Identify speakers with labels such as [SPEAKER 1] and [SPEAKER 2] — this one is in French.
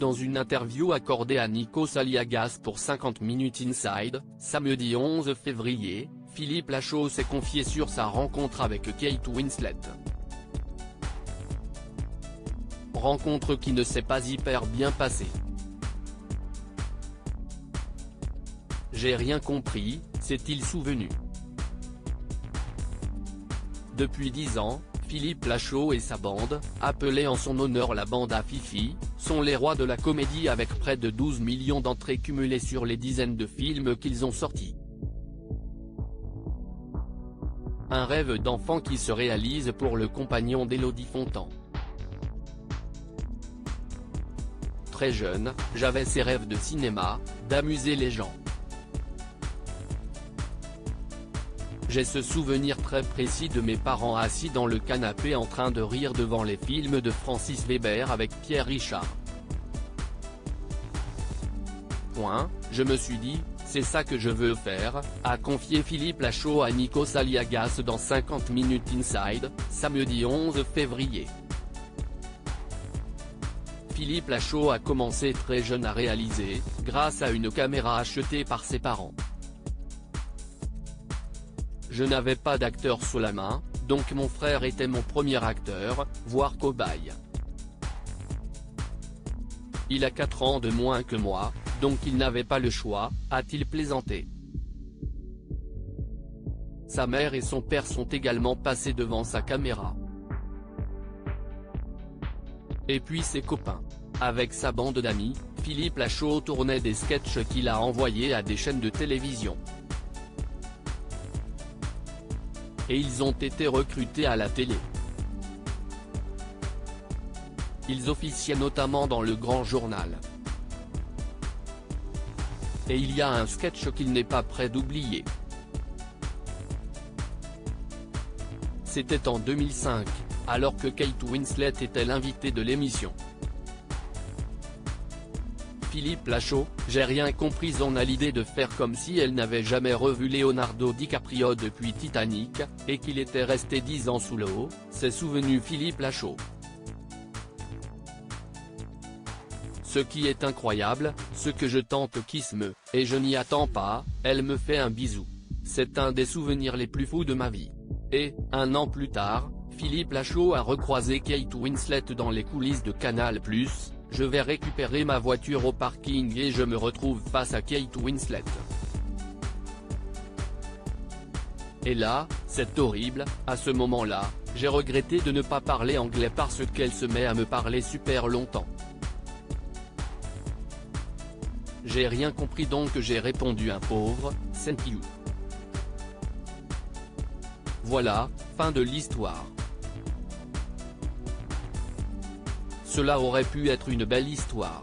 [SPEAKER 1] dans une interview accordée à Nikos Aliagas pour 50 Minutes Inside, samedi 11 février, Philippe Lachaud s'est confié sur sa rencontre avec Kate Winslet. Rencontre qui ne s'est pas hyper bien passée. J'ai rien compris, s'est-il souvenu. Depuis 10 ans, Philippe Lachaud et sa bande, appelée en son honneur la bande à Fifi, sont les rois de la comédie avec près de 12 millions d'entrées cumulées sur les dizaines de films qu'ils ont sortis. Un rêve d'enfant qui se réalise pour le compagnon d'Élodie Fontan. Très jeune, j'avais ces rêves de cinéma, d'amuser les gens. J'ai ce souvenir très précis de mes parents assis dans le canapé en train de rire devant les films de Francis Weber avec Pierre Richard. Je me suis dit, c'est ça que je veux faire, a confié Philippe Lachaud à Nikos Aliagas dans 50 Minutes Inside, samedi 11 février. Philippe Lachaud a commencé très jeune à réaliser, grâce à une caméra achetée par ses parents. Je n'avais pas d'acteur sous la main, donc mon frère était mon premier acteur, voire cobaye. Il a 4 ans de moins que moi, donc il n'avait pas le choix, a-t-il plaisanté. Sa mère et son père sont également passés devant sa caméra. Et puis ses copains. Avec sa bande d'amis, Philippe Lachaud tournait des sketchs qu'il a envoyés à des chaînes de télévision. Et ils ont été recrutés à la télé. Ils officiaient notamment dans le Grand Journal. Et il y a un sketch qu'il n'est pas prêt d'oublier. C'était en 2005, alors que Kate Winslet était l'invitée de l'émission. Philippe Lachaud, j'ai rien compris. On a l'idée de faire comme si elle n'avait jamais revu Leonardo DiCaprio depuis Titanic, et qu'il était resté 10 ans sous l'eau, s'est souvenu Philippe Lachaud. Ce qui est incroyable, ce que je tente Kiss me, et je n'y attends pas, elle me fait un bisou. C'est un des souvenirs les plus fous de ma vie. Et, 1 an plus tard, Philippe Lachaud a recroisé Kate Winslet dans les coulisses de Canal+. Je vais récupérer ma voiture au parking et je me retrouve face à Kate Winslet. Et là, c'est horrible, à ce moment-là, j'ai regretté de ne pas parler anglais parce qu'elle se met à me parler super longtemps. J'ai rien compris donc j'ai répondu un pauvre, thank you. Voilà, fin de l'histoire. Cela aurait pu être une belle histoire.